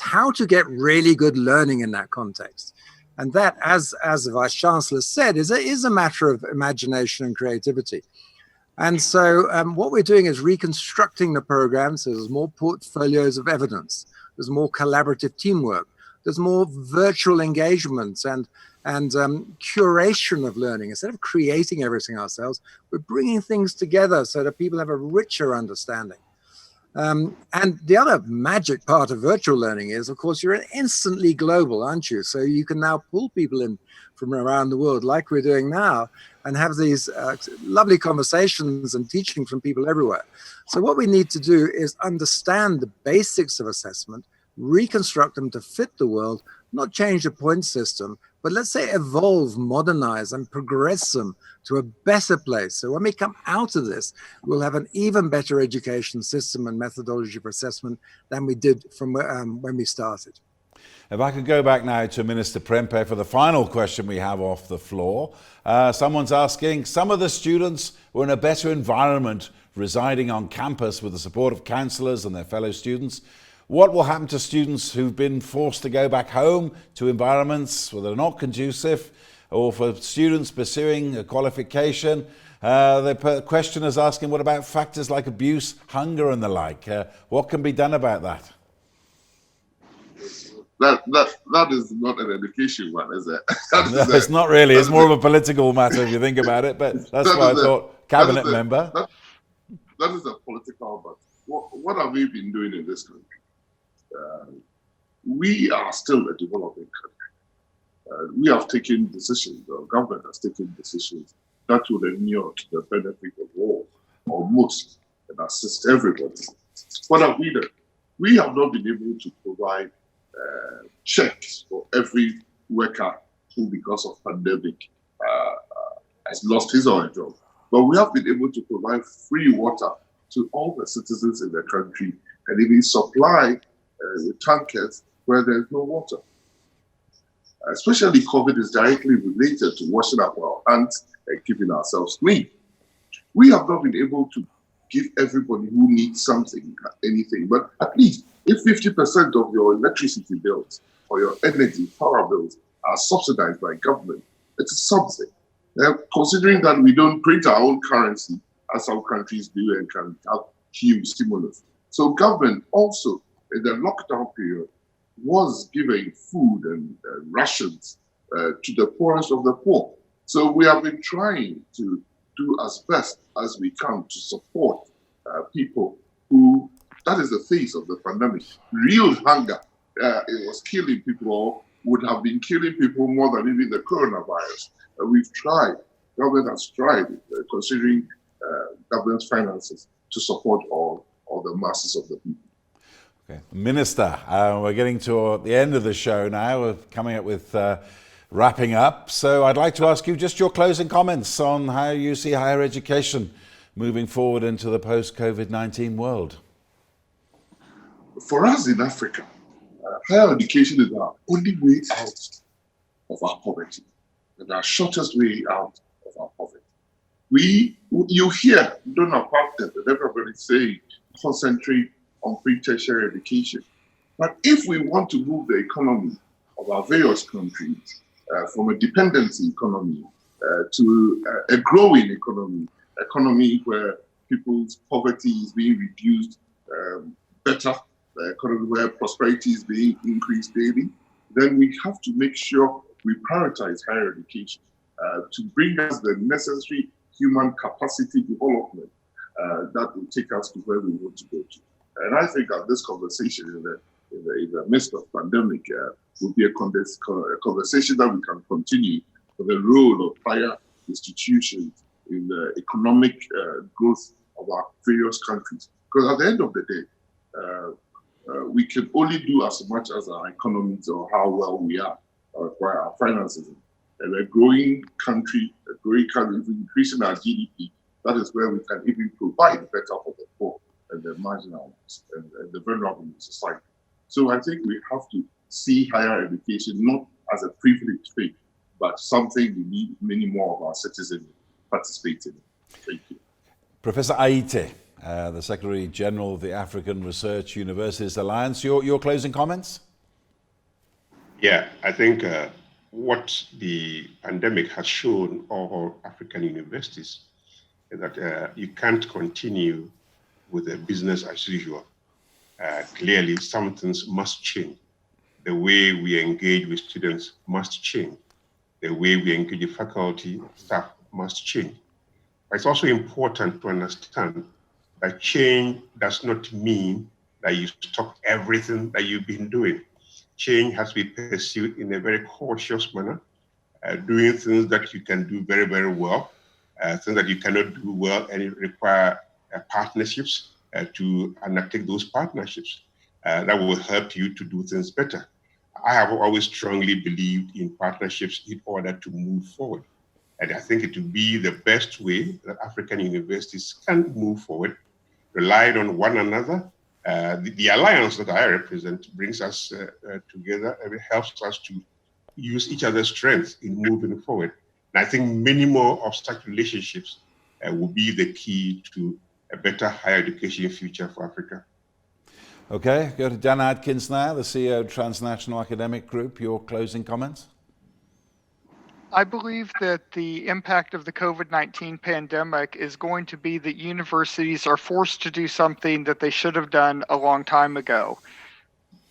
how to get really good learning in that context. And that, as the Vice Chancellor said, is a matter of imagination and creativity. And so what we're doing is reconstructing the programs. So there's more portfolios of evidence. There's more collaborative teamwork. There's more virtual engagements and curation of learning. Instead of creating everything ourselves, we're bringing things together so that people have a richer understanding. And the other magic part of virtual learning is, of course, you're instantly global, aren't you? So you can now pull people in from around the world like we're doing now and have these lovely conversations and teaching from people everywhere. So what we need to do is understand the basics of assessment, reconstruct them to fit the world, not change the point system, but let's say evolve, modernize, and progress them to a better place. So when we come out of this, we'll have an even better education system and methodology for assessment than we did from when we started. If I could go back now to Minister Prempeh for the final question we have off the floor. Someone's asking, some of the students were in a better environment residing on campus with the support of counsellors and their fellow students. What will happen to students who've been forced to go back home to environments where they're not conducive, or for students pursuing a qualification? The question is asking, what about factors like abuse, hunger and the like? What can be done about that? That is not an education one, is it? No, it's not really. It's more of a political matter if you think about it. But that's why I thought cabinet member. That is a political matter. What have we been doing in this country? We are still a developing country. We have taken decisions, our government has taken decisions that will inure to the benefit of all, or most, and assist everybody. What have we done? We have not been able to provide checks for every worker who, because of pandemic, has lost his or her job. But we have been able to provide free water to all the citizens in the country, and even supply tankers where there's no water. Especially COVID is directly related to washing up our hands and keeping ourselves clean. We have not been able to give everybody who needs something, anything, but at least if 50% of your electricity bills or your energy power bills are subsidized by government, it's something. Considering that we don't print our own currency as some countries do and can have huge stimulus. So government also in the lockdown period was giving food and rations to the poorest of the poor. So we have been trying to do as best as we can to support people who, that is the face of the pandemic. Real hunger, it was killing people, or would have been killing people more than even the coronavirus. We've tried, government has tried, considering government's finances, to support all the masses of the people. Okay. Minister, we're getting to the end of the show now. We're coming up with wrapping up. So I'd like to ask you just your closing comments on how you see higher education moving forward into the post-COVID-19 world. For us in Africa, higher education is our only way out of our poverty, and our shortest way out of our poverty. You hear Donald Parker and everybody saying, concentrate on pre-tertiary education. But if we want to move the economy of our various countries from a dependency economy to a growing economy where people's poverty is being reduced better, the economy where prosperity is being increased daily, then we have to make sure we prioritize higher education to bring us the necessary human capacity development that will take us to where we want to go to. And I think that this conversation in the midst of pandemic will be a conversation that we can continue for the role of higher institutions in the economic growth of our various countries. Because at the end of the day, we can only do as much as our economies or how well we are for our finances. And a growing country, increasing our GDP, that is where we can even provide better for the poor and the marginalized and the vulnerable in society. So I think we have to see higher education not as a privileged thing, but something we need many more of our citizens participating in. Thank you. Professor Aite, the Secretary General of the African Research Universities Alliance, your closing comments? Yeah, I think what the pandemic has shown all African universities is that you can't continue with a business as usual. Clearly, some things must change. The way we engage with students must change. The way we engage with faculty, staff must change. But it's also important to understand that change does not mean that you stop everything that you've been doing. Change has to be pursued in a very cautious manner, doing things that you can do very, very well, things that you cannot do well, and it requires partnerships to undertake those partnerships. That will help you to do things better. I have always strongly believed in partnerships in order to move forward. And I think it will be the best way that African universities can move forward, relying on one another, The alliance that I represent brings us together, and it helps us to use each other's strengths in moving forward. And I think many more of such relationships will be the key to a better higher education future for Africa. Okay, go to Dan Adkins now, the CEO of Transnational Academic Group. Your closing comments? I believe that the impact of the COVID-19 pandemic is going to be that universities are forced to do something that they should have done a long time ago.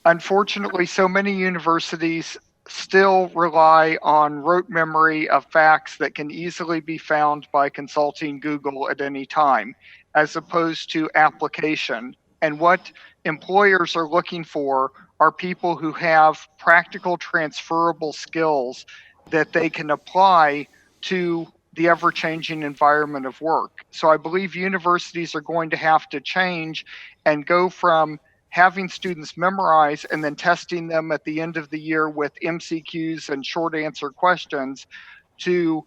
Unfortunately, so many universities still rely on rote memory of facts that can easily be found by consulting Google at any time, as opposed to application. And what employers are looking for are people who have practical transferable skills that they can apply to the ever-changing environment of work. So I believe universities are going to have to change and go from having students memorize and then testing them at the end of the year with MCQs and short answer questions to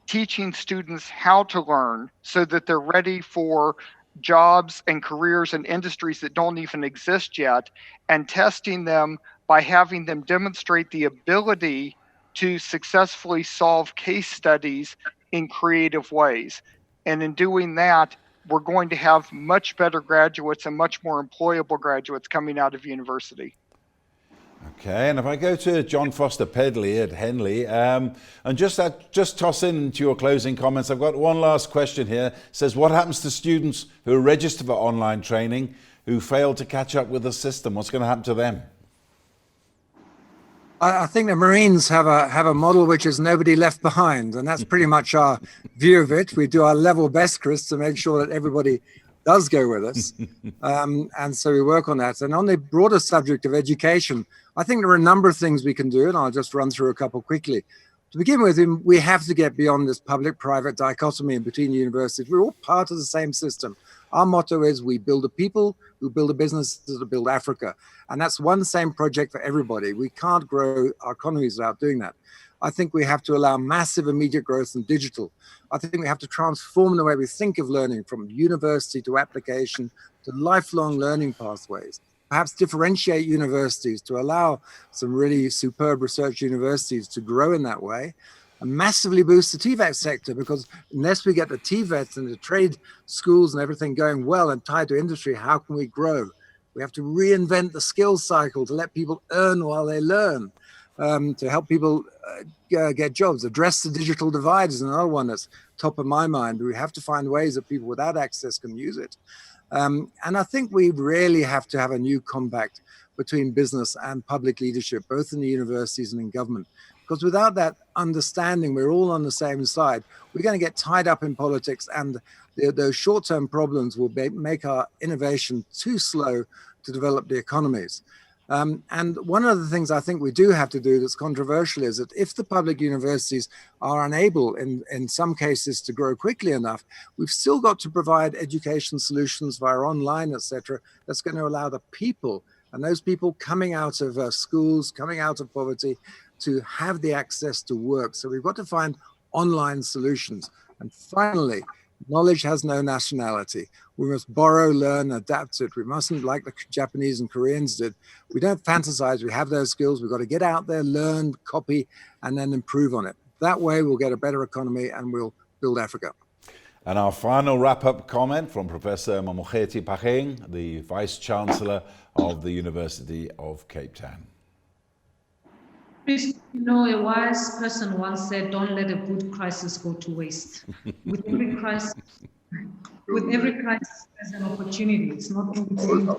teaching students how to learn so that they're ready for jobs and careers and industries that don't even exist yet, and testing them by having them demonstrate the ability to successfully solve case studies in creative ways. And in doing that, we're going to have much better graduates and much more employable graduates coming out of university. Okay, and if I go to John Foster-Pedley at Henley, and just toss into your closing comments, I've got one last question here. It says, what happens to students who are registered for online training who fail to catch up with the system? What's going to happen to them? I think the Marines have a model which is nobody left behind, and that's pretty much our view of it. We do our level best, Chris, to make sure that everybody does go with us. And so we work on that. And on the broader subject of education, I think there are a number of things we can do, and I'll just run through a couple quickly. To begin with, we have to get beyond this public-private dichotomy between universities. We're all part of the same system. Our motto is we build a people who build a business to build Africa. And that's one same project for everybody. We can't grow our economies without doing that. I think we have to allow massive immediate growth in digital. I think we have to transform the way we think of learning, from university to application to lifelong learning pathways. Perhaps differentiate universities to allow some really superb research universities to grow in that way, and massively boost the TVET sector, because unless we get the TVETs and the trade schools and everything going well and tied to industry, how can we grow? We have to reinvent the skills cycle to let people earn while they learn, to help people get jobs. Address the digital divide is another one that's top of my mind. We have to find ways that people without access can use it. And I think we really have to have a new compact between business and public leadership, both in the universities and in government. Because without that understanding, we're all on the same side. We're going to get tied up in politics, and those short-term problems will make our innovation too slow to develop the economies. And one of the things I think we do have to do that's controversial is that if the public universities are unable in some cases to grow quickly enough, we've still got to provide education solutions via online, etc., that's going to allow the people, and those people coming out of schools, coming out of poverty, to have the access to work. So we've got to find online solutions. And finally, knowledge has no nationality. We must borrow, learn, adapt it. We mustn't, like the Japanese and Koreans did. We don't fantasize. We have those skills. We've got to get out there, learn, copy, and then improve on it. That way we'll get a better economy and we'll build Africa. And our final wrap-up comment from Professor Mamokgethi Phakeng, the Vice-Chancellor of the University of Cape Town. You know, a wise person once said, don't let a good crisis go to waste. With every crisis, there's an opportunity. It's not only.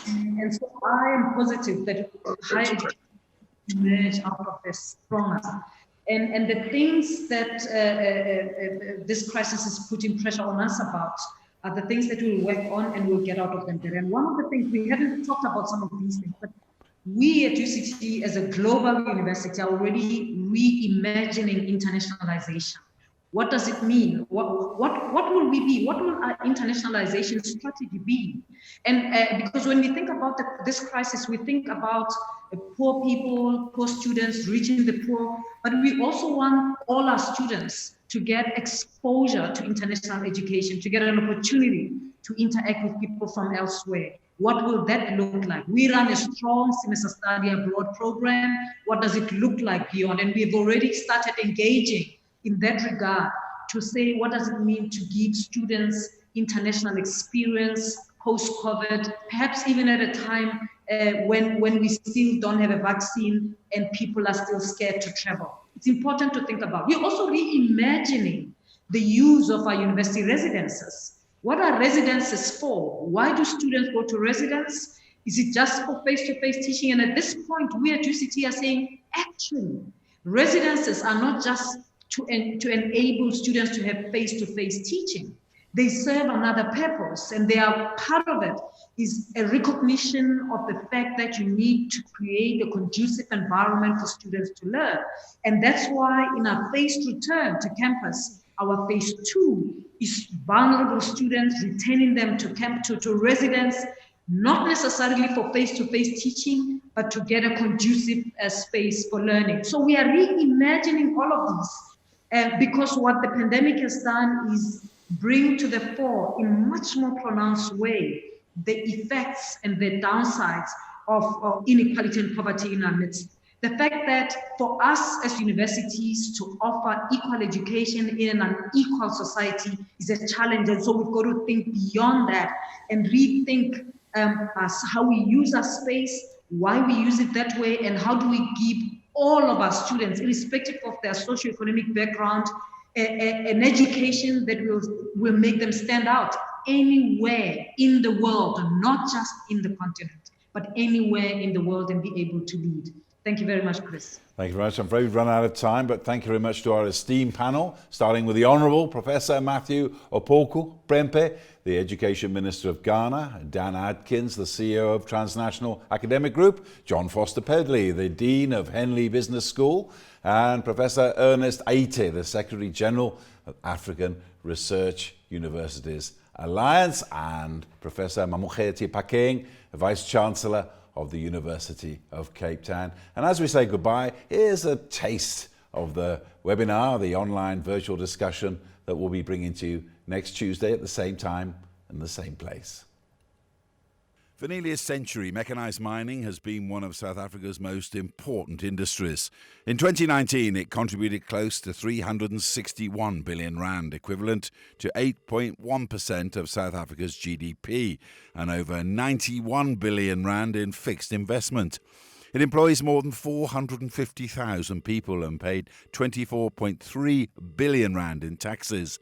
And so I am positive that higher education will emerge out of this stronger. And the things that this crisis is putting pressure on us about are the things that we'll work on and we'll get out of them better. And one of the things, we haven't talked about some of these things, but we at UCT as a global university are already reimagining internationalization. What does it mean? What will we be? What will our internationalization strategy be? And because when we think about this crisis, we think about poor people, poor students, reaching the poor, but we also want all our students to get exposure to international education, to get an opportunity to interact with people from elsewhere. What will that look like? We run a strong semester study abroad program. What does it look like beyond? And we've already started engaging in that regard to say, what does it mean to give students international experience post-COVID, perhaps even at a time when we still don't have a vaccine and people are still scared to travel. It's important to think about. We're also reimagining the use of our university residences. What are residences for? Why do students go to residence? Is it just for face-to-face teaching? And at this point, we at UCT are saying, actually, residences are not just to enable students to have face-to-face teaching. They serve another purpose, and they are part of it is a recognition of the fact that you need to create a conducive environment for students to learn. And that's why in our phased return to campus, our phase 2 is vulnerable students, returning them to residence, not necessarily for face-to-face teaching, but to get a conducive space for learning. So we are reimagining all of these because what the pandemic has done is bring to the fore in much more pronounced way the effects and the downsides of inequality and poverty in our midst. The fact that for us as universities to offer equal education in an unequal society is a challenge, and so we've got to think beyond that and rethink how we use our space, why we use it that way, and how do we give all of our students, irrespective of their socioeconomic background, an education that will make them stand out anywhere in the world, not just in the continent, but anywhere in the world, and be able to lead. Thank you very much, Chris. Thank you very much. I'm afraid we've run out of time, but thank you very much to our esteemed panel, starting with the Honourable Professor Matthew Opoku Prempeh, the Education Minister of Ghana, Dan Adkins, the CEO of Transnational Academic Group, John Foster-Pedley, the Dean of Henley Business School, and Professor Ernest Aite, the Secretary General of African Research Universities Alliance, and Professor Mamokgethi Phakeng, Vice Chancellor of the University of Cape Town. And as we say goodbye, here's a taste of the webinar, the online virtual discussion that we'll be bringing to you next Tuesday at the same time and the same place. For nearly a century, mechanised mining has been one of South Africa's most important industries. In 2019, it contributed close to 361 billion rand, equivalent to 8.1% of South Africa's GDP, and over 91 billion rand in fixed investment. It employs more than 450,000 people and paid 24.3 billion rand in taxes.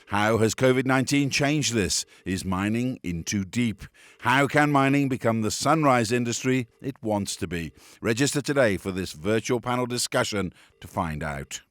How has COVID-19 changed this? Is mining in too deep? How can mining become the sunrise industry it wants to be? Register today for this virtual panel discussion to find out.